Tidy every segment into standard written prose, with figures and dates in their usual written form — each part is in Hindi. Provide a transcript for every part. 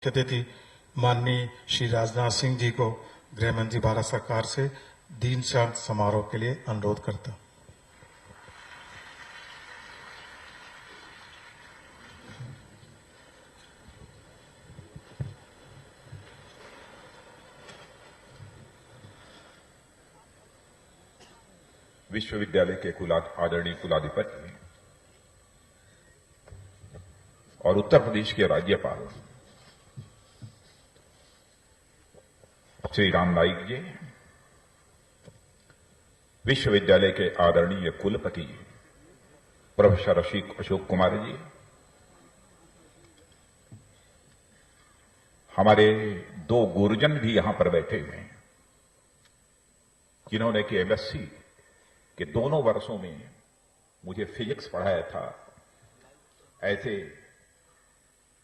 अतिथि माननीय श्री राजनाथ सिंह जी को गृह मंत्री भारत सरकार से दीक्षांत समारोह के लिए अनुरोध करता हूं। विश्वविद्यालय के आदरणीय कुलाधिपति और उत्तर प्रदेश के राज्यपाल श्री राम नाईक जी, विश्वविद्यालय के आदरणीय कुलपति प्रोफेसर अशोक कुमार जी, हमारे दो गुरुजन भी यहां पर बैठे हुए हैं जिन्होंने कि एमएससी के दोनों वर्षों में मुझे फिजिक्स पढ़ाया था, ऐसे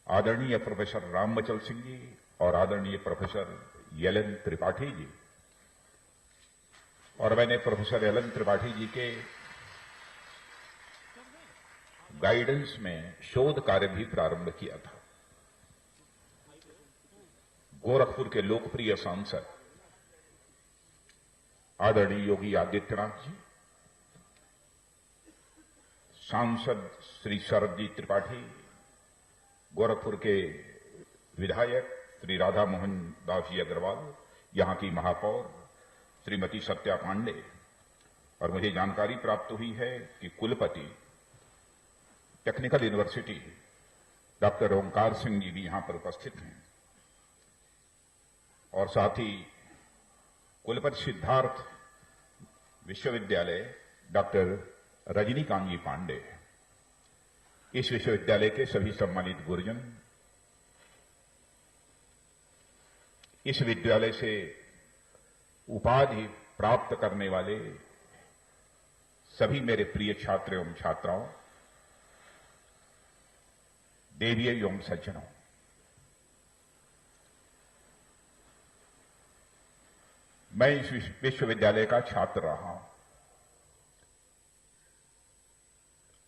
आदरणीय प्रोफेसर रामबचल सिंह जी और आदरणीय प्रोफेसर एल.एन. त्रिपाठी जी। और मैंने प्रोफेसर एल.एन. त्रिपाठी जी के गाइडेंस में शोध कार्य भी प्रारंभ किया था। गोरखपुर के लोकप्रिय सांसद आदरणीय योगी आदित्यनाथ जी, सांसद श्री शरद जी त्रिपाठी, गोरखपुर के विधायक श्री राधा मोहन दास जी अग्रवाल, यहां की महापौर श्रीमती सत्या पांडे, और मुझे जानकारी प्राप्त हुई है कि कुलपति टेक्निकल यूनिवर्सिटी डॉक्टर ओंकार सिंह जी भी यहां पर उपस्थित हैं, और साथ ही कुलपति सिद्धार्थ विश्वविद्यालय डॉक्टर रजनीकांत जी पांडे। इस विश्वविद्यालय के सभी सम्मानित गुरुजन, इस विद्यालय से उपाधि प्राप्त करने वाले सभी मेरे प्रिय छात्र एवं छात्राओं, देवियों एवं सज्जनों, मैं इस विश्वविद्यालय का छात्र रहा हूं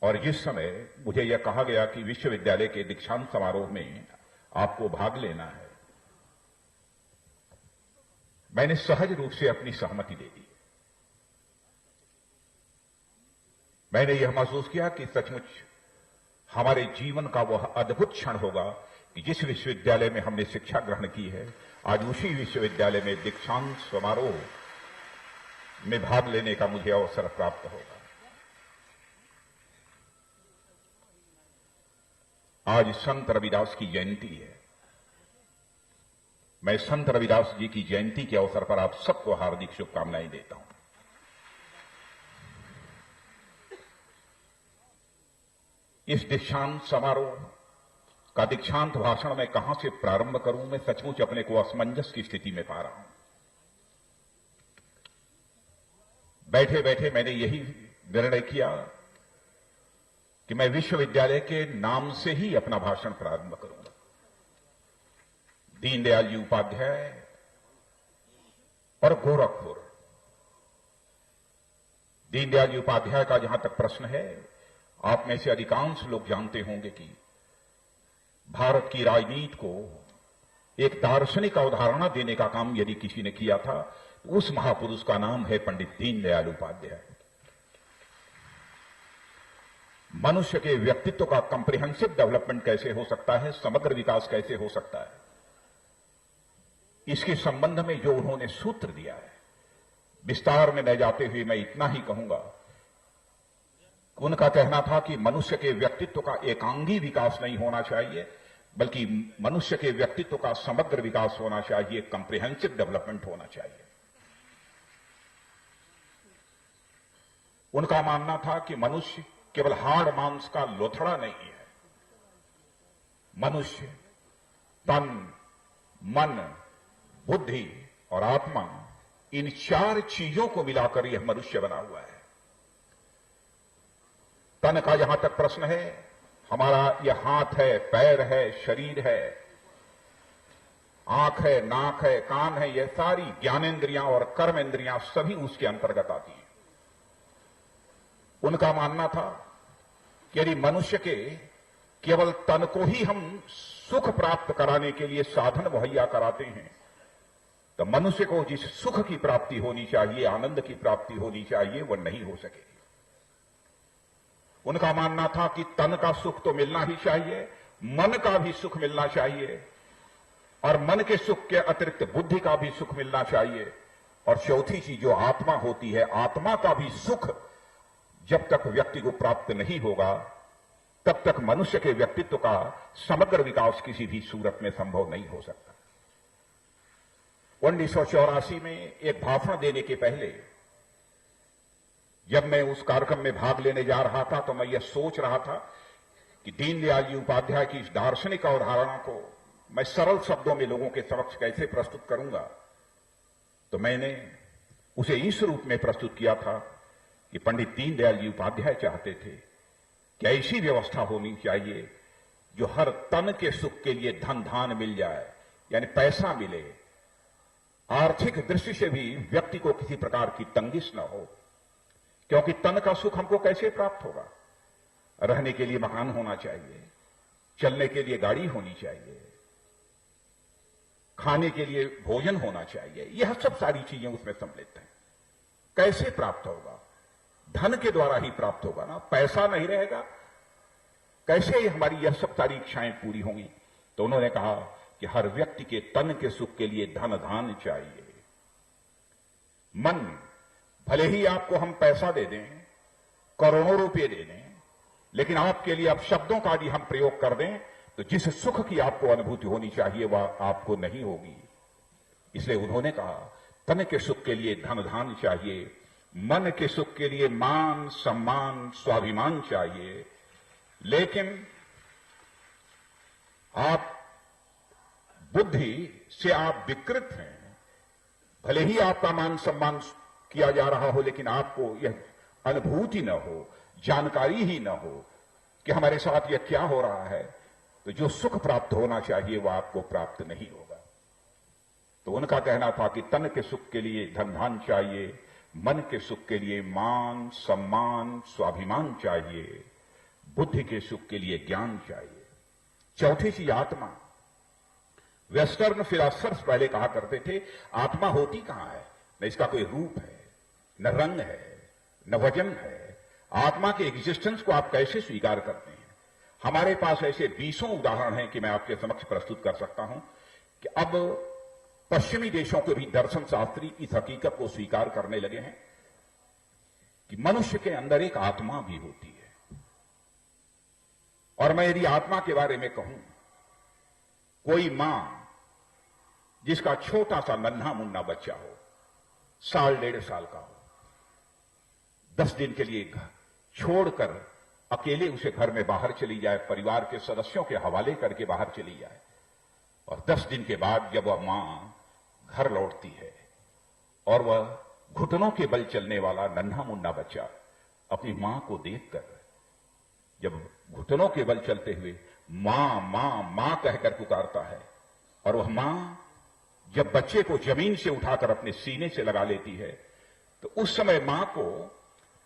और जिस समय मुझे यह कहा गया कि विश्वविद्यालय के दीक्षांत समारोह में आपको भाग लेना है, मैंने सहज रूप से अपनी सहमति दे दी। मैंने यह महसूस किया कि सचमुच हमारे जीवन का वह अद्भुत क्षण होगा कि जिस विश्वविद्यालय में हमने शिक्षा ग्रहण की है, आज उसी विश्वविद्यालय में दीक्षांत समारोह में भाग लेने का मुझे अवसर प्राप्त होगा। आज संत रविदास की जयंती है। मैं संत रविदास जी की जयंती के अवसर पर आप सबको हार्दिक शुभकामनाएं देता हूं। इस दीक्षांत समारोह का दीक्षांत भाषण मैं कहां से प्रारंभ करूं, मैं सचमुच अपने को असमंजस की स्थिति में पा रहा हूं। बैठे बैठे मैंने यही निर्णय किया कि मैं विश्वविद्यालय के नाम से ही अपना भाषण प्रारंभ करूंगा। दीनदयाल जी उपाध्याय और गोरखपुर। दीनदयाल जी उपाध्याय का जहां तक प्रश्न है, आप में से अधिकांश लोग जानते होंगे कि भारत की राजनीति को एक दार्शनिक अवधारणा देने का काम यदि किसी ने किया था, तो उस महापुरुष का नाम है पंडित दीनदयाल उपाध्याय। मनुष्य के व्यक्तित्व का कॉम्प्रिहेंसिव डेवलपमेंट कैसे हो सकता है, समग्र विकास कैसे हो सकता है, इसके संबंध में जो उन्होंने सूत्र दिया है, विस्तार में न जाते हुए मैं इतना ही कहूंगा कि उनका कहना था कि मनुष्य के व्यक्तित्व का एकांगी विकास नहीं होना चाहिए, बल्कि मनुष्य के व्यक्तित्व का समग्र विकास होना चाहिए, कॉम्प्रिहेंसिव डेवलपमेंट होना चाहिए। उनका मानना था कि मनुष्य केवल हाड़ मांस का लोथड़ा नहीं है। मनुष्य तन, मन, बुद्धि और आत्मा, इन चार चीजों को मिलाकर यह मनुष्य बना हुआ है। तन का जहां तक प्रश्न है, हमारा यह हाथ है, पैर है, शरीर है, आंख है, नाक है, कान है, यह सारी ज्ञानेंद्रियां और कर्मेंद्रियां सभी उसके अंतर्गत आती हैं। उनका मानना था कि यदि मनुष्य के केवल तन को ही हम सुख प्राप्त कराने के लिए साधन मुहैया कराते हैं, तो मनुष्य को जिस सुख की प्राप्ति होनी चाहिए, आनंद की प्राप्ति होनी चाहिए, वह नहीं हो सकेगी। उनका मानना था कि तन का सुख तो मिलना ही चाहिए, मन का भी सुख मिलना चाहिए, और मन के सुख के अतिरिक्त बुद्धि का भी सुख मिलना चाहिए, और चौथी चीज जो आत्मा होती है, आत्मा का भी सुख जब तक व्यक्ति को प्राप्त नहीं होगा, तब तक मनुष्य के व्यक्तित्व का समग्र विकास किसी भी सूरत में संभव नहीं हो सकता। 1984 में एक भाषण देने के पहले जब मैं उस कार्यक्रम में भाग लेने जा रहा था, तो मैं यह सोच रहा था कि दीनदयाल जी उपाध्याय की इस दार्शनिक अवधारणा को मैं सरल शब्दों में लोगों के समक्ष कैसे प्रस्तुत करूंगा। तो मैंने उसे इस रूप में प्रस्तुत किया था कि पंडित दीनदयाल जी उपाध्याय चाहते थे कि ऐसी व्यवस्था होनी चाहिए जो हर तन के सुख के लिए धन धान मिल जाए, यानी पैसा मिले, आर्थिक दृष्टि से भी व्यक्ति को किसी प्रकार की तंगिश न हो, क्योंकि तन का सुख हमको कैसे प्राप्त होगा? रहने के लिए मकान होना चाहिए, चलने के लिए गाड़ी होनी चाहिए, खाने के लिए भोजन होना चाहिए, यह सब सारी चीजें उसमें सम्मिलित हैं। कैसे प्राप्त होगा? धन के द्वारा ही प्राप्त होगा ना, पैसा नहीं रहेगा, कैसे हमारी यह सब सारी इच्छाएं पूरी होंगी? तो उन्होंने कहा कि हर व्यक्ति के तन के सुख के लिए धन धान चाहिए। मन, भले ही आपको हम पैसा दे दें, करोड़ों रुपए दे दें, लेकिन आपके लिए अब शब्दों का भी हम प्रयोग कर दें, तो जिस सुख की आपको अनुभूति होनी चाहिए वह आपको नहीं होगी। इसलिए उन्होंने कहा तन के सुख के लिए धन धान चाहिए, मन के सुख के लिए मान सम्मान स्वाभिमान चाहिए, लेकिन आप बुद्धि से आप विकृत हैं। भले ही आपका मान सम्मान किया जा रहा हो, लेकिन आपको यह अनुभूति न हो, जानकारी ही न हो कि हमारे साथ यह क्या हो रहा है, तो जो सुख प्राप्त होना चाहिए वह आपको प्राप्त नहीं होगा। तो उनका कहना था कि तन के सुख के लिए धन धान चाहिए, मन के सुख के लिए मान सम्मान स्वाभिमान चाहिए, बुद्धि के सुख के लिए ज्ञान चाहिए। चौथी चीज आत्मा। वेस्टर्न फिलोसफर्स पहले कहा करते थे आत्मा होती कहां है? न इसका कोई रूप है, न रंग है, न वजन है। आत्मा के एग्जिस्टेंस को आप कैसे स्वीकार करते हैं? हमारे पास ऐसे 20 उदाहरण हैं कि मैं आपके समक्ष प्रस्तुत कर सकता हूं कि अब पश्चिमी देशों के भी दर्शन शास्त्री इस हकीकत को स्वीकार करने लगे हैं कि मनुष्य के अंदर एक आत्मा भी होती है। और मैं यदि आत्मा के बारे में कहूं, कोई मां जिसका छोटा सा नन्हा मुन्ना बच्चा हो, 1.5 साल का हो, 10 दिन के लिए छोड़कर अकेले उसे घर में बाहर चली जाए, परिवार के सदस्यों के हवाले करके बाहर चली जाए, और 10 दिन के बाद जब वह मां घर लौटती है और वह घुटनों के बल चलने वाला नन्हा मुन्ना बच्चा अपनी मां को देखकर जब घुटनों के बल चलते हुए मां मां मां कहकर पुकारता है, और वह मां जब बच्चे को जमीन से उठाकर अपने सीने से लगा लेती है, तो उस समय मां को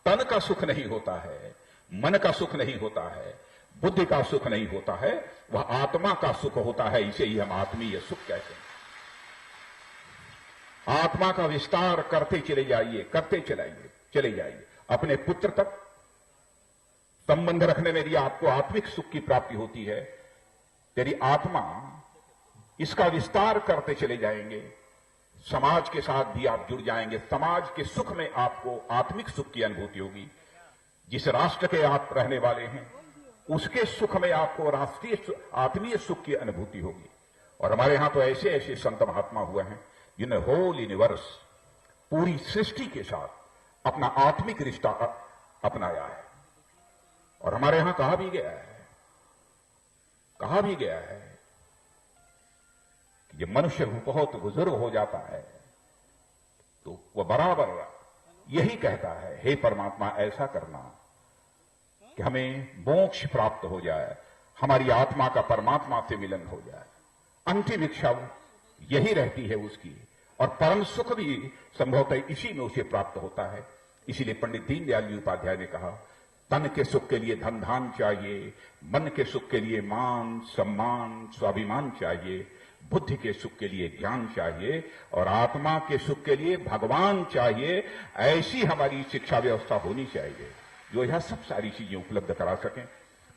तन का सुख नहीं होता है, मन का सुख नहीं होता है, बुद्धि का सुख नहीं होता है, वह आत्मा का सुख होता है। इसे ही हम आत्मीय सुख कहते हैं। आत्मा का विस्तार करते चले जाइए, करते चले जाइए अपने पुत्र तक संबंध रखने में यदि आपको आत्मिक सुख की प्राप्ति होती है, यदि आत्मा इसका विस्तार करते चले जाएंगे, समाज के साथ भी आप जुड़ जाएंगे, समाज के सुख में आपको आत्मिक सुख की अनुभूति होगी। जिस राष्ट्र के आप रहने वाले हैं उसके सुख में आपको राष्ट्रीय आत्मीय सुख की अनुभूति होगी। और हमारे यहां तो ऐसे ऐसे संत महात्मा हुए हैं जिन्हें होल यूनिवर्स, पूरी सृष्टि के साथ अपना आत्मिक रिश्ता अपनाया है। और हमारे यहां कहा भी गया है कि जब मनुष्य बहुत बुजुर्ग हो जाता है तो वह बराबर यही कहता है, हे परमात्मा ऐसा करना कि हमें मोक्ष प्राप्त हो जाए, हमारी आत्मा का परमात्मा से मिलन हो जाए। अंतिम इच्छा यही रहती है उसकी, और परम सुख भी संभवतः इसी में उसे प्राप्त होता है। इसीलिए पंडित दीनदयाल जी उपाध्याय ने कहा तन के सुख के लिए धन धान चाहिए, मन के सुख के लिए मान सम्मान स्वाभिमान चाहिए, बुद्धि के सुख के लिए ज्ञान चाहिए और आत्मा के सुख के लिए भगवान चाहिए। ऐसी हमारी शिक्षा व्यवस्था होनी चाहिए जो यह सब सारी चीजें उपलब्ध करा सकें।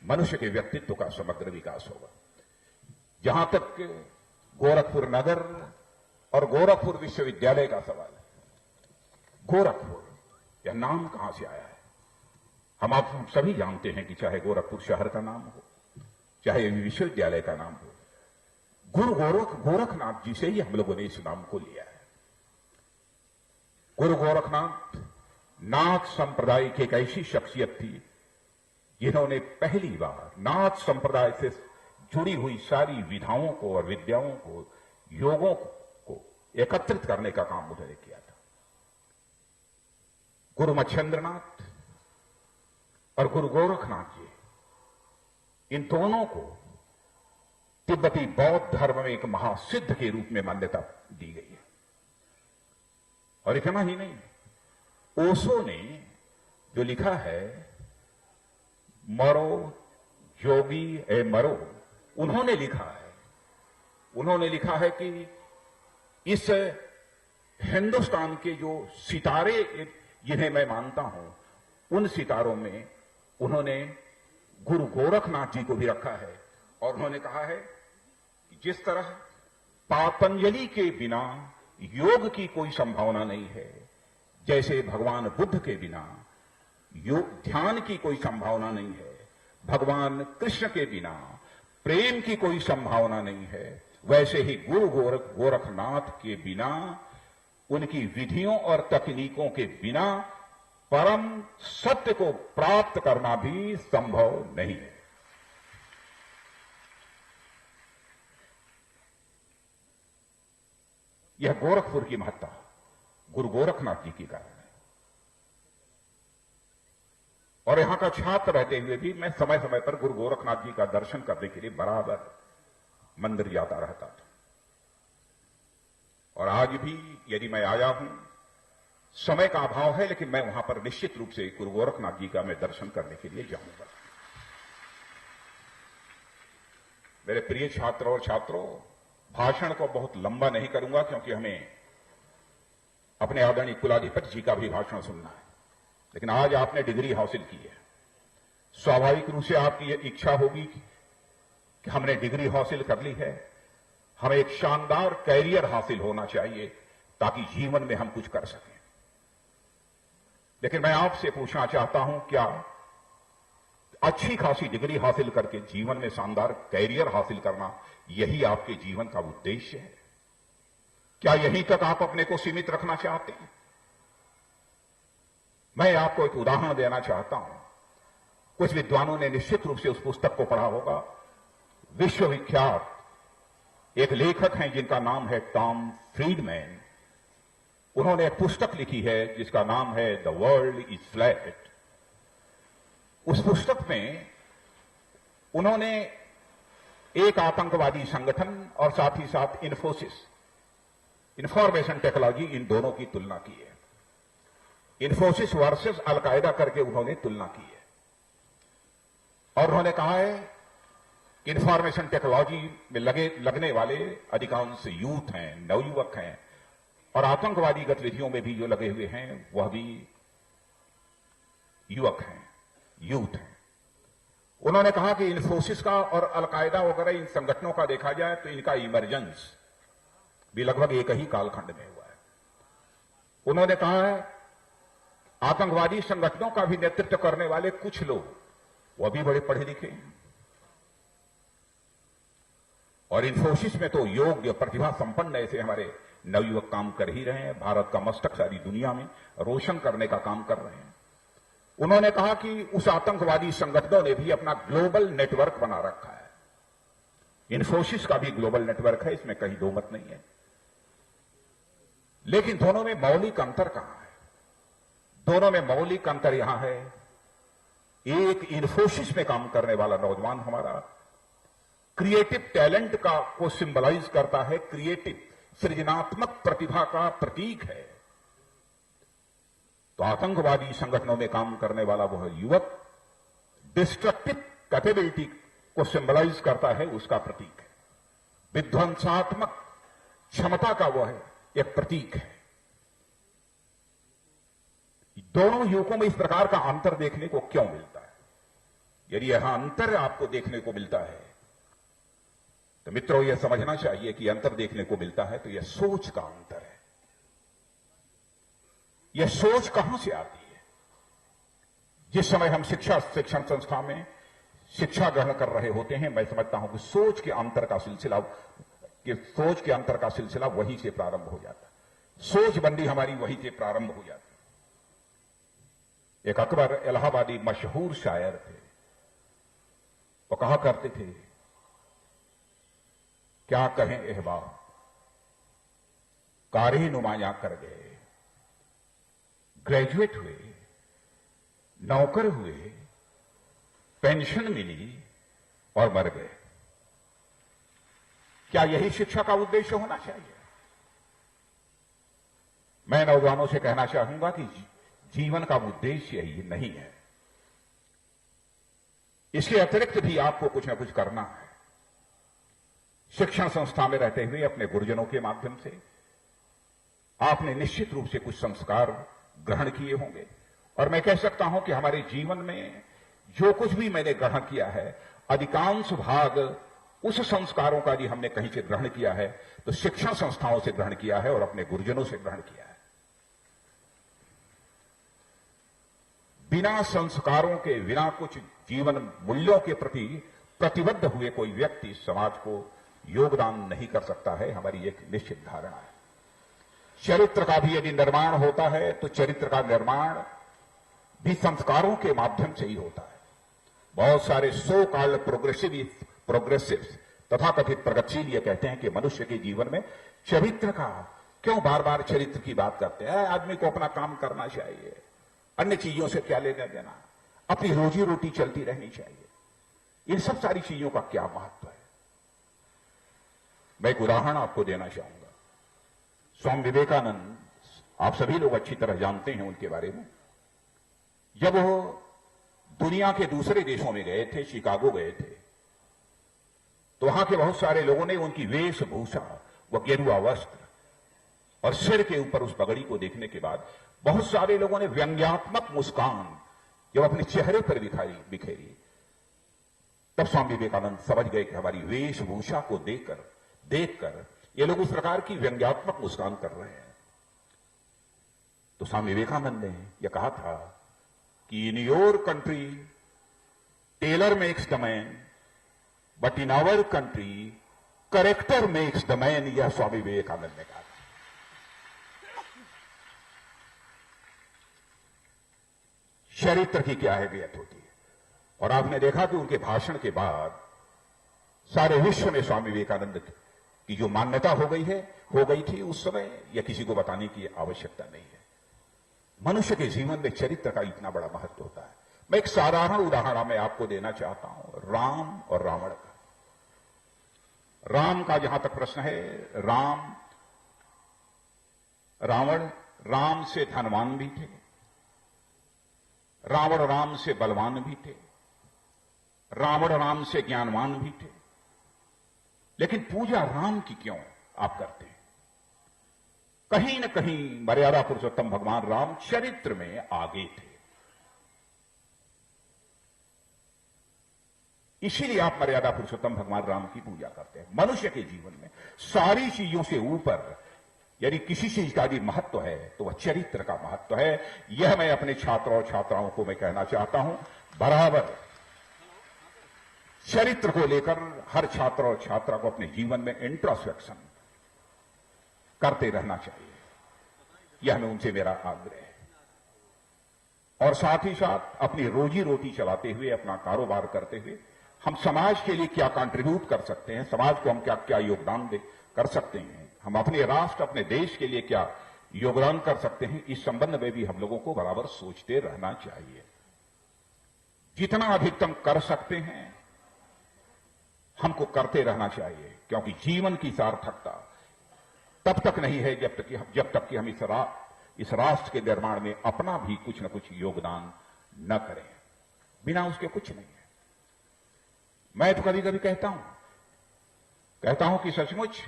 मनुष्य के व्यक्तित्व का समग्र विकास होगा। जहां तक गोरखपुर नगर और गोरखपुर विश्वविद्यालय का सवाल है, गोरखपुर यह नाम कहां से आया है? हम सभी जानते हैं कि चाहे गोरखपुर शहर का नाम हो, चाहे विश्वविद्यालय का नाम हो, गुरु गोरखनाथ जी से ही हम लोगों ने इस नाम को लिया है। गुरु गोरखनाथ नाथ संप्रदाय की एक ऐसी शख्सियत थी जिन्होंने पहली बार नाथ संप्रदाय से जुड़ी हुई सारी विधाओं को और विद्याओं को, योगों को एकत्रित करने का काम उन्होंने किया था। गुरु मच्छेंद्रनाथ और गुरु गोरखनाथ जी, इन दोनों को तिब्बती बौद्ध धर्म में एक महासिद्ध के रूप में मान्यता दी गई है। और इतना ही नहीं, ओशो ने जो लिखा है मरो जोगी ए मरो, उन्होंने लिखा है कि इस हिंदुस्तान के जो सितारे जिन्हें मैं मानता हूं, उन सितारों में उन्होंने गुरु गोरखनाथ जी को भी रखा है। और उन्होंने कहा है कि जिस तरह पातंजलि के बिना योग की कोई संभावना नहीं है, जैसे भगवान बुद्ध के बिना ध्यान की कोई संभावना नहीं है, भगवान कृष्ण के बिना प्रेम की कोई संभावना नहीं है, वैसे ही गुरु गोरखनाथ के बिना, उनकी विधियों और तकनीकों के बिना परम सत्य को प्राप्त करना भी संभव नहीं है। यह गोरखपुर की महत्ता गुरु गोरखनाथ जी की कारण है। और यहां का छात्र रहते हुए भी मैं समय समय पर गुरु गोरखनाथ जी का दर्शन करने के लिए बराबर मंदिर जाता रहता था। और आज भी यदि मैं आया हूं, समय का अभाव है, लेकिन मैं वहां पर निश्चित रूप से गुरु गोरखनाथ जी का मैं दर्शन करने के लिए जाऊंगा। मेरे प्रिय छात्र और छात्रों, भाषण को बहुत लंबा नहीं करूंगा क्योंकि हमें अपने आदरणीय कुलाधिपति जी का भी भाषण सुनना है। लेकिन आज आपने डिग्री हासिल की है, स्वाभाविक रूप से आपकी यह इच्छा होगी कि हमने डिग्री हासिल कर ली है, हमें एक शानदार कैरियर हासिल होना चाहिए ताकि जीवन में हम कुछ कर सकें। लेकिन मैं आपसे पूछना चाहता हूं, क्या अच्छी खासी डिग्री हासिल करके जीवन में शानदार कैरियर हासिल करना यही आपके जीवन का उद्देश्य है? क्या यहीं तक आप अपने को सीमित रखना चाहते हैं? मैं आपको एक उदाहरण देना चाहता हूं। कुछ विद्वानों ने निश्चित रूप से उस पुस्तक को पढ़ा होगा। विश्वविख्यात एक लेखक हैं जिनका नाम है टॉम फ्रीडमैन। उन्होंने एक पुस्तक लिखी है जिसका नाम है द वर्ल्ड इज फ्लैट। उस पुस्तक में उन्होंने एक आतंकवादी संगठन और साथ ही साथ इन्फोसिस, इंफॉर्मेशन टेक्नोलॉजी, इन दोनों की तुलना की है। इन्फोसिस वर्सेस अलकायदा करके उन्होंने तुलना की है। और उन्होंने कहा है कि इंफॉर्मेशन टेक्नोलॉजी में लगने वाले अधिकांश यूथ हैं, नवयुवक हैं, और आतंकवादी गतिविधियों में भी जो लगे हुए हैं वह भी युवक हैं, यूथ हैं। उन्होंने कहा कि इन्फोसिस का और अलकायदा वगैरह इन संगठनों का देखा जाए तो इनका इमरजेंस भी लगभग एक ही कालखंड में हुआ है। उन्होंने कहा है आतंकवादी संगठनों का भी नेतृत्व करने वाले कुछ लोग वह भी बड़े पढ़े लिखे हैं, और इन्फोसिस में तो योग्य प्रतिभा संपन्न ऐसे हमारे नवयुवक काम कर ही रहे हैं। भारत का मस्तक सारी दुनिया में रोशन करने का काम कर रहे हैं। उन्होंने कहा कि उस आतंकवादी संगठनों ने भी अपना ग्लोबल नेटवर्क बना रखा है। इन्फोसिस का भी ग्लोबल नेटवर्क है, इसमें कहीं दो मत नहीं है। लेकिन दोनों में मौलिक अंतर कहां है? दोनों में मौलिक अंतर यहां है, एक इन्फोसिस में काम करने वाला नौजवान हमारा क्रिएटिव टैलेंट का को सिंबलाइज करता है, क्रिएटिव सृजनात्मक प्रतिभा का प्रतीक है। तो आतंकवादी संगठनों में काम करने वाला वह युवक डिस्ट्रक्टिव कैपेबिलिटी को सिंबलाइज करता है, उसका प्रतीक है। विध्वंसात्मक क्षमता का वह है एक प्रतीक है। दोनों युवकों में इस प्रकार का अंतर देखने को क्यों मिलता है? यदि यह अंतर आपको देखने को मिलता है तो मित्रों यह समझना चाहिए कि अंतर देखने को मिलता है तो यह सोच का अंतर है। यह सोच कहां से आती है? जिस समय हम शिक्षण संस्था में शिक्षा ग्रहण कर रहे होते हैं, मैं समझता हूं कि सोच के अंतर का सिलसिला वहीं से प्रारंभ हो जाता है। सोच बंदी हमारी वहीं से प्रारंभ हो जाती है। एक अकबर इलाहाबादी मशहूर शायर थे। वो कहा करते थे, क्या कहें अहबाब कारे नुमाया कर गए, ग्रेजुएट हुए, नौकर हुए, पेंशन मिली और मर गए। क्या यही शिक्षा का उद्देश्य होना चाहिए? मैं नौजवानों से कहना चाहूंगा कि जीवन का उद्देश्य यही नहीं है। इसके अतिरिक्त भी आपको कुछ ना कुछ करना है। शिक्षण संस्था में रहते हुए अपने गुरुजनों के माध्यम से आपने निश्चित रूप से कुछ संस्कार ग्रहण किए होंगे, और मैं कह सकता हूं कि हमारे जीवन में जो कुछ भी मैंने ग्रहण किया है, अधिकांश भाग उस संस्कारों का भी हमने कहीं से ग्रहण किया है तो शिक्षण संस्थाओं से ग्रहण किया है और अपने गुरुजनों से ग्रहण किया है। बिना संस्कारों के, बिना कुछ जीवन मूल्यों के प्रति प्रतिबद्ध हुए कोई व्यक्ति समाज को योगदान नहीं कर सकता है, हमारी एक निश्चित धारणा है। चरित्र का भी यदि निर्माण होता है तो चरित्र का निर्माण भी संस्कारों के माध्यम से ही होता है। बहुत सारे सो कॉल्ड प्रोग्रेसिव तथाकथित प्रगतिशील ये कहते हैं कि मनुष्य के जीवन में चरित्र का, क्यों बार बार चरित्र की बात करते हैं? आदमी को अपना काम करना चाहिए, अन्य चीजों से क्या लेना देना, अपनी रोजी रोटी चलती रहनी चाहिए। इन सब सारी चीजों का क्या महत्व है? मैं एक उदाहरण आपको देना चाहूंगा। स्वामी विवेकानंद, आप सभी लोग अच्छी तरह जानते हैं उनके बारे में। जब वो दुनिया के दूसरे देशों में गए थे, शिकागो गए थे, तो वहां के बहुत सारे लोगों ने उनकी वेशभूषा, वह गेरुआ वस्त्र और सिर के ऊपर उस पगड़ी को देखने के बाद बहुत सारे लोगों ने व्यंग्यात्मक मुस्कान जब अपने चेहरे पर बिखेरी, तब स्वामी विवेकानंद समझ गए कि हमारी वेशभूषा को देखकर ये लोग इस प्रकार की व्यंग्यात्मक मुस्कान कर रहे हैं। तो स्वामी विवेकानंद ने यह कहा था कि in your country tailor makes the man, but in our country character makes the man. यह स्वामी विवेकानंद ने कहा। चरित्र की क्या अहमियत होती है, और आपने देखा कि उनके भाषण के बाद सारे विश्व में स्वामी विवेकानंद की जो मान्यता हो गई थी उस समय, यह किसी को बताने की आवश्यकता नहीं है। मनुष्य के जीवन में चरित्र का इतना बड़ा महत्व होता है। मैं एक साधारण उदाहरण मैं आपको देना चाहता हूं, राम और रावण का। राम का जहां तक प्रश्न है, रावण राम से धनवान भी थे, रावण राम से बलवान भी थे, रावण राम से ज्ञानवान भी थे, लेकिन पूजा राम की क्यों आप करते हैं? कहीं न कहीं मर्यादा पुरुषोत्तम भगवान राम चरित्र में आगे थे, इसीलिए आप मर्यादा पुरुषोत्तम भगवान राम की पूजा करते हैं। मनुष्य के जीवन में सारी चीजों से ऊपर यदि किसी चीज का भी महत्व है तो वह चरित्र का महत्व है। यह मैं अपने छात्रों और छात्राओं को मैं कहना चाहता हूं, बराबर चरित्र को लेकर हर छात्र और छात्रा को अपने जीवन में इंट्रोस्पेक्शन करते रहना चाहिए। यह मैं उनसे मेरा आग्रह है। और साथ ही साथ अपनी रोजी रोटी चलाते हुए, अपना कारोबार करते हुए हम समाज के लिए क्या कंट्रीब्यूट कर सकते हैं, समाज को हम क्या क्या योगदान कर सकते हैं, हम अपने राष्ट्र, अपने देश के लिए क्या योगदान कर सकते हैं, इस संबंध में भी हम लोगों को बराबर सोचते रहना चाहिए। जितना अधिकतम कर सकते हैं हमको करते रहना चाहिए, क्योंकि जीवन की सार्थकता तब तक नहीं है जब तक कि हम इस राष्ट्र के निर्माण में अपना भी कुछ न कुछ योगदान न करें। बिना उसके कुछ नहीं है। मैं तो कभी कभी कहता हूं कि सचमुच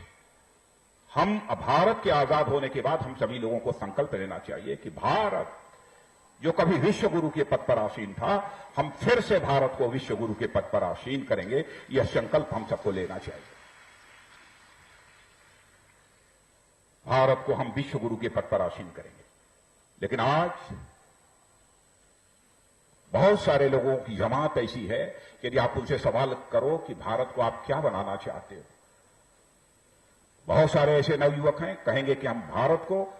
हम भारत के आजाद होने के बाद हम सभी लोगों को संकल्प लेना चाहिए कि भारत जो कभी विश्व गुरु के पद पर आसीन था, हम फिर से भारत को विश्व गुरु के पद पर आसीन करेंगे। यह संकल्प हम सबको लेना चाहिए। भारत को हम विश्व गुरु के पद पर आसीन करेंगे। लेकिन आज बहुत सारे लोगों की जमात ऐसी है कि यदि आप उनसे सवाल करो कि भारत को आप क्या बनाना चाहते हो, बहुत सारे ऐसे नवयुवक हैं कहेंगे कि हम भारत को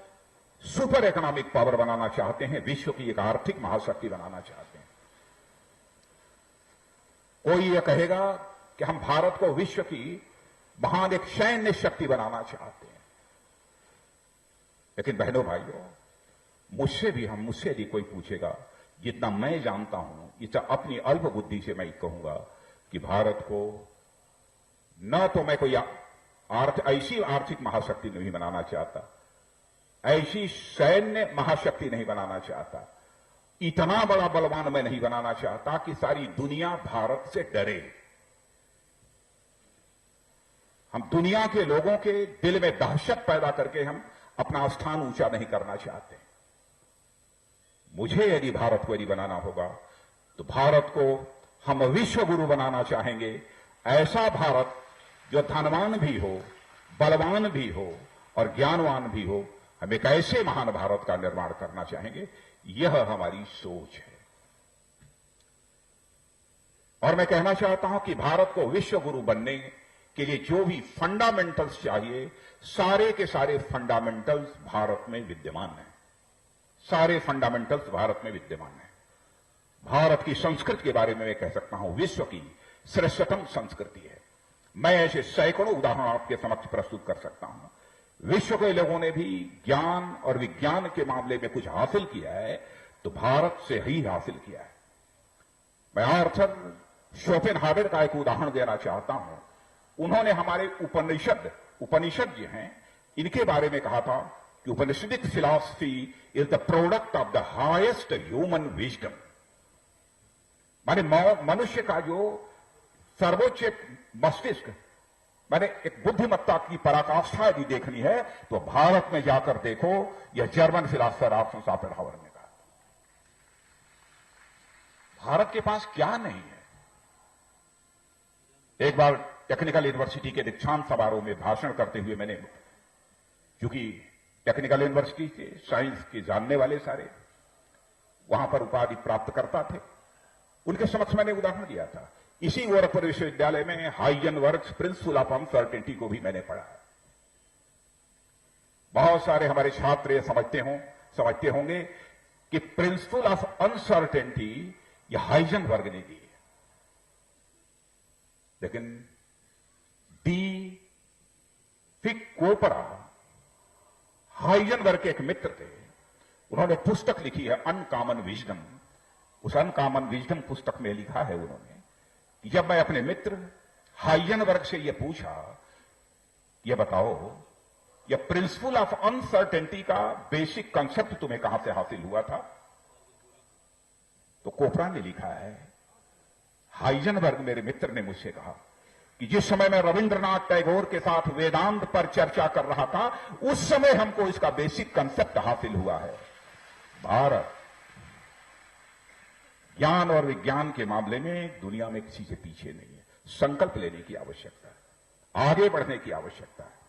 सुपर इकोनॉमिक पावर बनाना चाहते हैं, विश्व की एक आर्थिक महाशक्ति बनाना चाहते हैं। कोई यह कहेगा कि हम भारत को विश्व की महान एक सैन्य शक्ति बनाना चाहते हैं। लेकिन बहनों भाइयों, मुझसे यदि कोई पूछेगा, जितना मैं जानता हूं, इतना अपनी अल्प बुद्धि से मैं कहूंगा कि भारत को न तो मैं कोई ऐसी आर्थिक महाशक्ति नहीं बनाना चाहता, ऐसी सैन्य महाशक्ति नहीं बनाना चाहता, इतना बड़ा बलवान मैं नहीं बनाना चाहता कि सारी दुनिया भारत से डरे। हम दुनिया के लोगों के दिल में दहशत पैदा करके हम अपना स्थान ऊंचा नहीं करना चाहते। मुझे यदि भारत को बनाना होगा तो भारत को हम विश्व गुरु बनाना चाहेंगे। ऐसा भारत जो धनवान भी हो, बलवान भी हो और ज्ञानवान भी हो, हम एक ऐसे महान भारत का निर्माण करना चाहेंगे। यह हमारी सोच है। और मैं कहना चाहता हूं कि भारत को विश्व गुरु बनने के लिए जो भी फंडामेंटल्स चाहिए, सारे के सारे फंडामेंटल्स भारत में विद्यमान हैं। सारे फंडामेंटल्स भारत में विद्यमान हैं। भारत की संस्कृति के बारे में मैं कह सकता हूं, विश्व की श्रेष्ठतम संस्कृति है। मैं ऐसे सैकड़ों उदाहरण आपके समक्ष प्रस्तुत कर सकता हूं। विश्व के लोगों ने भी ज्ञान और विज्ञान के मामले में कुछ हासिल किया है तो भारत से ही हासिल किया है। मैं आर्थर शोपेनहावर का एक उदाहरण देना चाहता हूं। उन्होंने हमारे उपनिषद जो हैं, इनके बारे में कहा था कि Upanishadic philosophy is the product of the highest human wisdom. माने मनुष्य का जो सर्वोच्च मस्तिष्क, माने एक बुद्धिमत्ता की पराकाष्ठा यदि देखनी है तो भारत में जाकर देखो। यह जर्मन फिलॉसफर आर्थर शोपेनहावर ने कहा। भारत के पास क्या नहीं है। एक बार टेक्निकल यूनिवर्सिटी के दीक्षांत समारोह में भाषण करते हुए मैंने, क्योंकि टेक्निकल यूनिवर्सिटी के साइंस के जानने वाले सारे वहां पर उपाधि प्राप्त करता थे, उनके समक्ष मैंने उदाहरण दिया था। इसी गोरखपुर विश्वविद्यालय में हाइजेनबर्ग प्रिंसिपल ऑफ अनसर्टेनिटी को भी मैंने पढ़ा है। बहुत सारे हमारे छात्र समझते होंगे कि प्रिंसिपल ऑफ अनसर्टेनिटी यह हाइजेनबर्ग ने दी है। लेकिन डी फिक कोपरा हाइजेनबर्ग के एक मित्र थे। उन्होंने पुस्तक लिखी है अनकॉमन विजडम। उस अनकॉमन विजडम पुस्तक में लिखा है उन्होंने कि जब मैं अपने मित्र हाइजेनबर्ग से यह पूछा, यह बताओ यह प्रिंसिपल ऑफ अनसर्टेनिटी का बेसिक कंसेप्ट तुम्हें कहां से हासिल हुआ था, तो कोपरा ने लिखा है, हाइजेनबर्ग मेरे मित्र ने मुझसे कहा कि जिस समय मैं रविंद्रनाथ टैगोर के साथ वेदांत पर चर्चा कर रहा था, उस समय हमको इसका बेसिक कंसेप्ट हासिल हुआ है। भारत ज्ञान और विज्ञान के मामले में दुनिया में किसी से पीछे नहीं है। संकल्प लेने की आवश्यकता है, आगे बढ़ने की आवश्यकता है।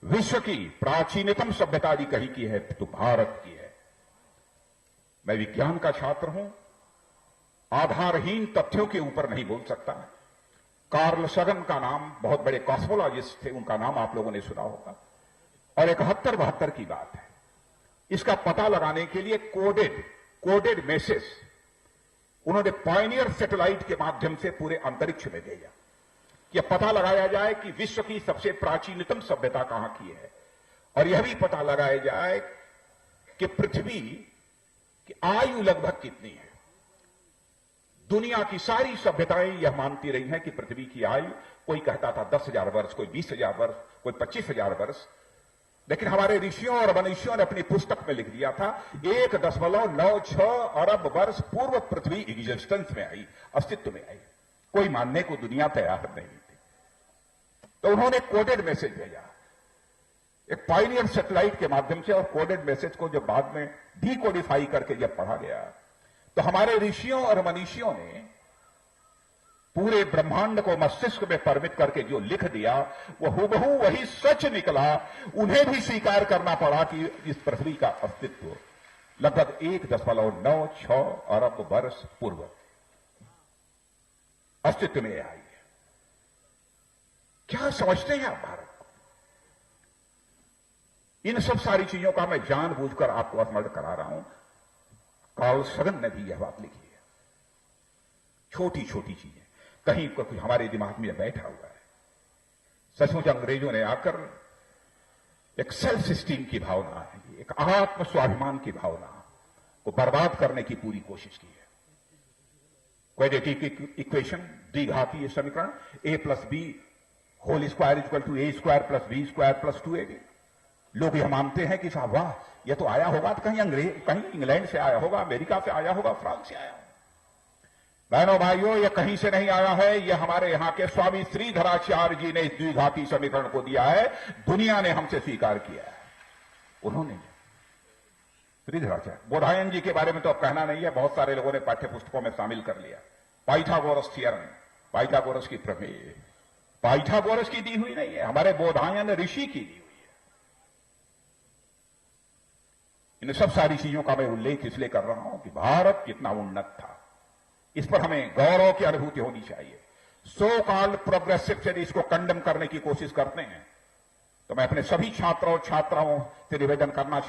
विश्व की प्राचीनतम सभ्यता यदि कहीं की है तो भारत की है। मैं विज्ञान का छात्र हूं, आधारहीन तथ्यों के ऊपर नहीं बोल सकता। कार्ल सगन का नाम, बहुत बड़े कॉस्मोलॉजिस्ट थे, उनका नाम आप लोगों ने सुना होगा। और 71-72 की बात है। इसका पता लगाने के लिए कोडेड मैसेज उन्होंने पायनियर सैटेलाइट के माध्यम से पूरे अंतरिक्ष में भेजा। यह पता लगाया जाए कि विश्व की सबसे प्राचीनतम सभ्यता कहां की है, और यह भी पता लगाया जाए कि पृथ्वी की आयु लगभग कितनी है। दुनिया की सारी सभ्यताएं यह मानती रही हैं कि पृथ्वी की आयु, कोई कहता था 10,000 वर्ष, कोई 20,000 वर्ष, कोई 25,000 वर्ष। लेकिन हमारे ऋषियों और मनुष्यों ने अपनी पुस्तक में लिख दिया था 1.96 अरब वर्ष पूर्व पृथ्वी एग्जिस्टेंस में आई, अस्तित्व में आई। कोई मानने को दुनिया तैयार नहीं थी। तो उन्होंने कोडेड मैसेज भेजा, एक पायनियर सैटेलाइट के माध्यम से, और कोडेड मैसेज को जब बाद में डीकोडिफाई करके जब पढ़ा गया तो हमारे ऋषियों और मनीषियों ने पूरे ब्रह्मांड को मस्तिष्क में परिमित करके जो लिख दिया वो हुबहू वही सच निकला। उन्हें भी स्वीकार करना पड़ा कि इस पृथ्वी का अस्तित्व लगभग 1.96 अरब वर्ष पूर्व अस्तित्व में आई है। क्या समझते हैं आप भारत को? इन सब सारी चीजों का मैं जानबूझकर आपको स्मरण करा रहा हूं। कार्ल सगन ने भी यह बात लिखी है। छोटी छोटी चीजें कहीं कुछ हमारे दिमाग में बैठा हुआ है। सचमुच अंग्रेजों ने आकर एक सेल्फ स्टीम की भावना है, एक आत्म स्वाभिमान की भावना को बर्बाद करने की पूरी कोशिश की है। क्वाड्रेटिक इक्वेशन, द्विघातीय समीकरण a+b whole square equal to a² + b² + 2ab। लोग यह मानते हैं कि साहब वाह, यह तो आया होगा तो कहीं इंग्लैंड से आया होगा, अमेरिका से आया होगा, फ्रांस से आया होगा। बहनों भाइयों, यह कहीं से नहीं आया है, यह हमारे यहां के स्वामी श्रीधराचार्य जी ने इस द्विघाती समीकरण को दिया है। दुनिया ने हमसे स्वीकार किया है। उन्होंने श्रीधराचार्य, बोधायन जी के बारे में तो अब कहना नहीं है, बहुत सारे लोगों ने पाठ्य पुस्तकों में शामिल कर लिया। पाइथागोरस थियरम, पाइथागोरस की प्रमेय पाइथागोरस की दी हुई नहीं है, हमारे बोधायन ऋषि की दी हुई है। इन सब सारी चीजों का मैं उल्लेख इसलिए कर रहा हूं कि भारत कितना उन्नत था, इस पर हमें गौरव की अनुभूति होनी चाहिए। सो कॉल्ड प्रोग्रेसिव स्टडीज को कंडम करने की कोशिश करते हैं, तो मैं अपने सभी छात्रों और छात्राओं से निवेदन करना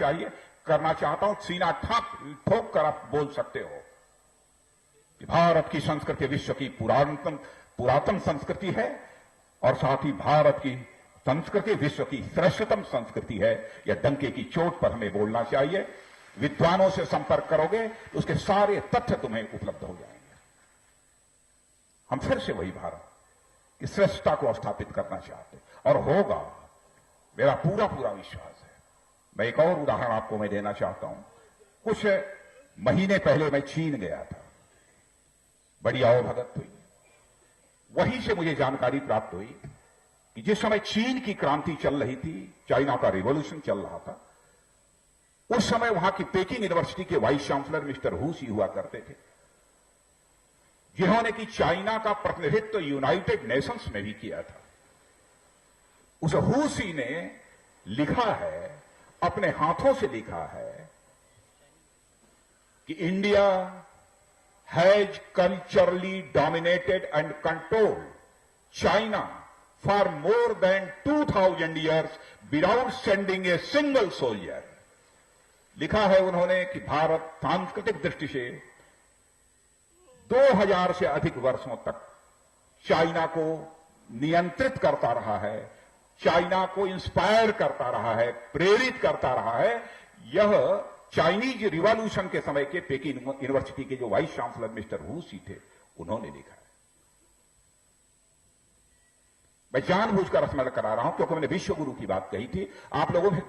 चाहता हूं, सीना ठोक कर आप बोल सकते हो कि भारत की संस्कृति विश्व की पुरातन संस्कृति है, और साथ ही भारत की संस्कृति विश्व की श्रेष्ठतम संस्कृति है। यह डंके की चोट पर हमें बोलना चाहिए। विद्वानों से संपर्क करोगे तो उसके सारे तथ्य तुम्हें उपलब्ध हो जाएंगे। हम फिर से वही भारत की श्रेष्ठता को स्थापित करना चाहते, और होगा, मेरा पूरा पूरा विश्वास है। मैं एक और उदाहरण आपको मैं देना चाहता हूं। कुछ महीने पहले मैं चीन गया था, बड़ी आवभगत हुई। वहीं से मुझे जानकारी प्राप्त हुई कि जिस समय चीन की क्रांति चल रही थी, चाइना का रिवॉल्यूशन चल रहा था, उस समय वहां की पेकिंग यूनिवर्सिटी के वाइस चांसलर मिस्टर हू सी हुआ करते थे, जिन्होंने कि चाइना का प्रतिनिधित्व यूनाइटेड नेशंस में भी किया था। उस हू सी ने लिखा है, अपने हाथों से लिखा है कि India has culturally dominated and controlled China for more than 2000 years without sending a single soldier. लिखा है उन्होंने कि भारत सांस्कृतिक दृष्टि से 2000 से अधिक वर्षों तक चाइना को नियंत्रित करता रहा है, चाइना को इंस्पायर करता रहा है, प्रेरित करता रहा है। यह चाइनीज रिवॉल्यूशन के समय के पेकिंग यूनिवर्सिटी के जो वाइस चांसलर मिस्टर हू सी थे, उन्होंने लिखा है। मैं जानबूझकर स्मरण करा रहा हूं क्योंकि मैंने विश्व गुरु की बात कही थी। आप लोगों में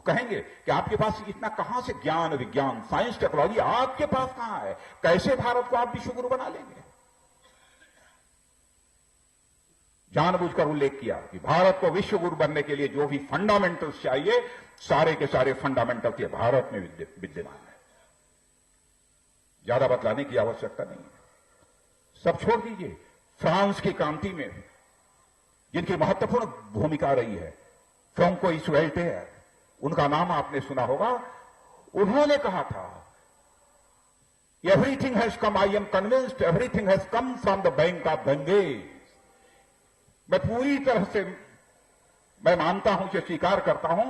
कहेंगे कि आपके पास इतना कहां से ज्ञान, विज्ञान, साइंस, टेक्नोलॉजी आपके पास कहां है? कैसे भारत को आप विश्व गुरु बना लेंगे? जानबूझकर उल्लेख किया कि भारत को विश्व गुरु बनने के लिए जो भी फंडामेंटल्स चाहिए, सारे के सारे फंडामेंटल्स ये भारत में विद्यमान है। ज्यादा बतलाने की आवश्यकता नहीं है। सब छोड़ दीजिए, फ्रांस की क्रांति में जिनकी महत्वपूर्ण भूमिका रही है, फ्रांकोइस वोल्टेयर, उनका नाम आपने सुना होगा। उन्होंने कहा था, everything has come, I am convinced everything has come from the bank of Ganges. मैं पूरी तरह से मैं मानता हूं, से स्वीकार करता हूं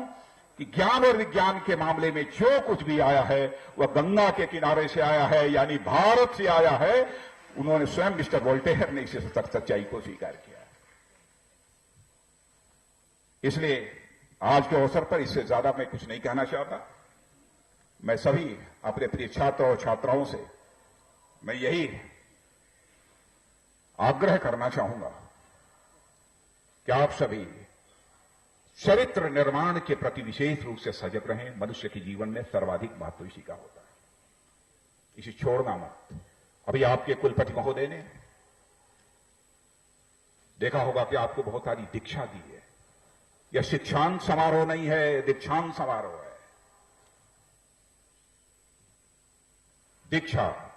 कि ज्ञान और विज्ञान के मामले में जो कुछ भी आया है वह गंगा के किनारे से आया है, यानी भारत से आया है। उन्होंने स्वयं मिस्टर वोल्टेयर ने इस सच्चाई को स्वीकार किया। इसलिए आज के अवसर पर इससे ज्यादा मैं कुछ नहीं कहना चाहता। मैं सभी अपने प्रिय छात्र और छात्राओं से मैं यही आग्रह करना चाहूंगा कि आप सभी चरित्र निर्माण के प्रति विशेष रूप से सजग रहें। मनुष्य के जीवन में सर्वाधिक महत्व इसी का होता है, इसे छोड़ना मत। अभी आपके कुलपति महोदय ने देखा होगा कि आपको बहुत सारी दीक्षा दी है। यह शिक्षांत समारोह नहीं है, दीक्षांत समारोह है। दीक्षा,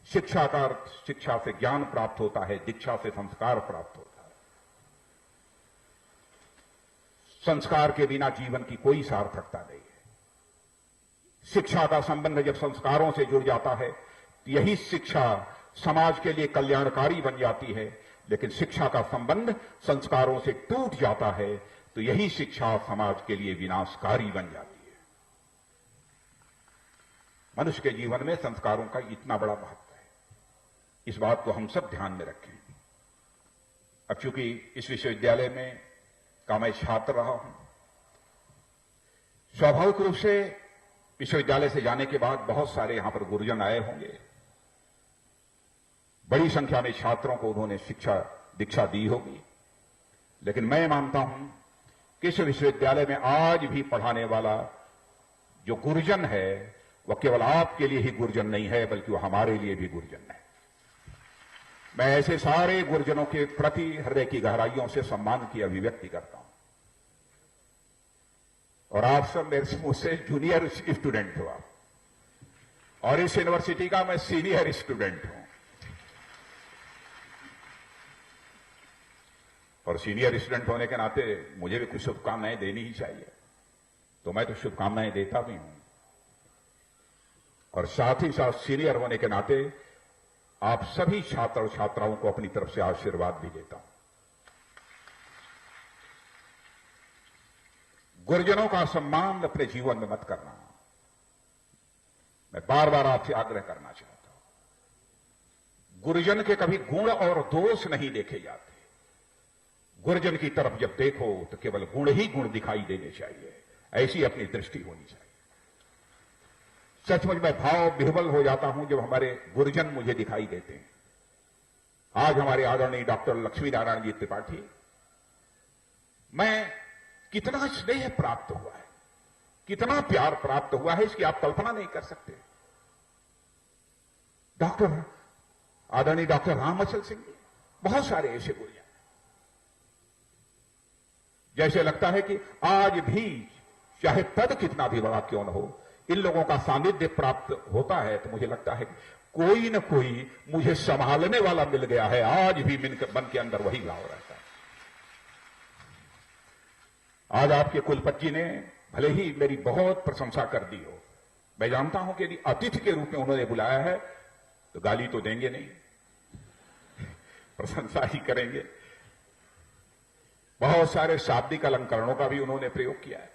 शिक्षा का अर्थ, शिक्षा से ज्ञान प्राप्त होता है, दीक्षा से संस्कार प्राप्त होता है। संस्कार के बिना जीवन की कोई सार्थकता नहीं है। शिक्षा का संबंध जब संस्कारों से जुड़ जाता है, यही शिक्षा समाज के लिए कल्याणकारी बन जाती है। लेकिन शिक्षा का संबंध संस्कारों से टूट जाता है तो यही शिक्षा समाज के लिए विनाशकारी बन जाती है। मनुष्य के जीवन में संस्कारों का इतना बड़ा महत्व है, इस बात को हम सब ध्यान में रखें। अब चूंकि इस विश्वविद्यालय में का मैं छात्र रहा हूं, स्वाभाविक रूप से विश्वविद्यालय से जाने के बाद बहुत सारे यहां पर गुरुजन आए होंगे। बड़ी संख्या में छात्रों को उन्होंने शिक्षा दीक्षा दी होगी। लेकिन मैं मानता हूं कि इस विश्वविद्यालय में आज भी पढ़ाने वाला जो गुरुजन है वह केवल आपके लिए ही गुरुजन नहीं है, बल्कि वह हमारे लिए भी गुरुजन है। मैं ऐसे सारे गुरुजनों के प्रति हृदय की गहराइयों से सम्मान की अभिव्यक्ति करता हूं। और आप सब मेरे मुझसे जूनियर स्टूडेंट हो आप, और इस यूनिवर्सिटी का मैं सीनियर स्टूडेंट हूं। और सीनियर स्टूडेंट होने के नाते मुझे भी कुछ शुभकामनाएं देनी ही चाहिए, तो मैं तो शुभकामनाएं देता भी हूं। और साथ ही साथ सीनियर होने के नाते आप सभी छात्र और छात्राओं को अपनी तरफ से आशीर्वाद भी देता हूं। गुरुजनों का सम्मान अपने जीवन में मत करना, मैं बार बार आपसे आग्रह करना चाहता हूं। गुरुजन के कभी गुण और दोष नहीं देखे जाते। गुरुजन की तरफ जब देखो तो केवल गुण ही गुण दिखाई देने चाहिए, ऐसी अपनी दृष्टि होनी चाहिए। सचमुच मैं भाव विह्वल हो जाता हूं जब हमारे गुरुजन मुझे दिखाई देते हैं। आज हमारे आदरणीय डॉक्टर लक्ष्मी नारायण जी त्रिपाठी, मैं कितना स्नेह प्राप्त हुआ है, कितना प्यार प्राप्त हुआ है, इसकी आप कल्पना नहीं कर सकते। आदरणीय डॉक्टर रामअचल सिंह जी, बहुत सारे ऐसे गुरुजन, जैसे लगता है कि आज भी चाहे पद कितना भी बड़ा क्यों न हो, इन लोगों का सानिध्य प्राप्त होता है तो मुझे लगता है कि कोई न कोई मुझे संभालने वाला मिल गया है। आज भी मन के अंदर वही भाव रहता है। आज आपके कुलपति ने भले ही मेरी बहुत प्रशंसा कर दी हो, मैं जानता हूं कि यदि अतिथि के रूप में उन्होंने बुलाया है तो गाली तो देंगे नहीं, प्रशंसा ही करेंगे। बहुत सारे शाब्दिक अलंकरणों का भी उन्होंने प्रयोग किया है।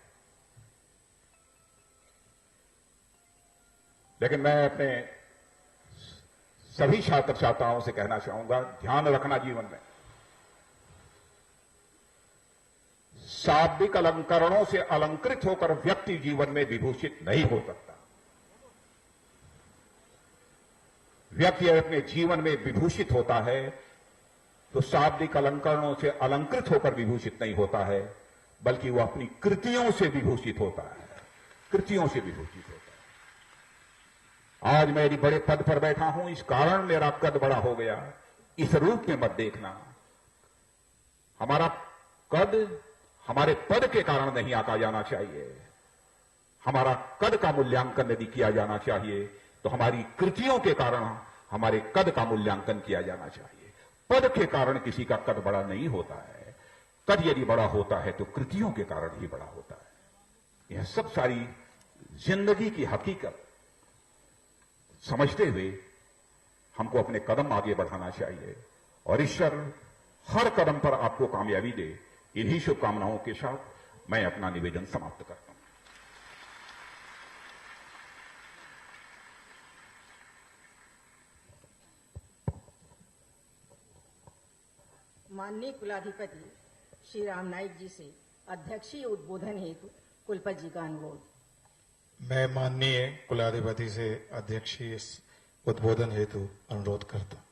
लेकिन मैं अपने सभी छात्र छात्राओं से कहना चाहूंगा, ध्यान रखना जीवन में शाब्दिक अलंकरणों से अलंकृत होकर व्यक्ति जीवन में विभूषित नहीं हो सकता। व्यक्ति अपने जीवन में विभूषित होता है तो शाब्दिक अलंकरणों से अलंकृत होकर विभूषित नहीं होता है, बल्कि वह अपनी कृतियों से विभूषित होता है, कृतियों से विभूषित होता है। आज मैं यदि बड़े पद पर बैठा हूं, इस कारण मेरा कद बड़ा हो गया, इस रूप में मत देखना। हमारा कद हमारे पद के कारण नहीं आका जाना चाहिए। हमारा कद का मूल्यांकन यदि किया जाना चाहिए तो हमारी कृतियों के कारण हमारे कद का मूल्यांकन किया जाना चाहिए। पद के कारण किसी का कद बड़ा नहीं होता है। कद यदि बड़ा होता है तो कृतियों के कारण ही बड़ा होता है। यह सब सारी जिंदगी की हकीकत समझते हुए हमको अपने कदम आगे बढ़ाना चाहिए और ईश्वर हर कदम पर आपको कामयाबी दे। इन्हीं शुभकामनाओं के साथ मैं अपना निवेदन समाप्त करता हूं। माननीय कुलाधिपति श्री राम नाईक जी से अध्यक्षीय उद्बोधन हेतु कुलपति जी का अनुरोध। मैं माननीय कुलाधिपति से अध्यक्षीय उद्बोधन हेतु अनुरोध करता हूं।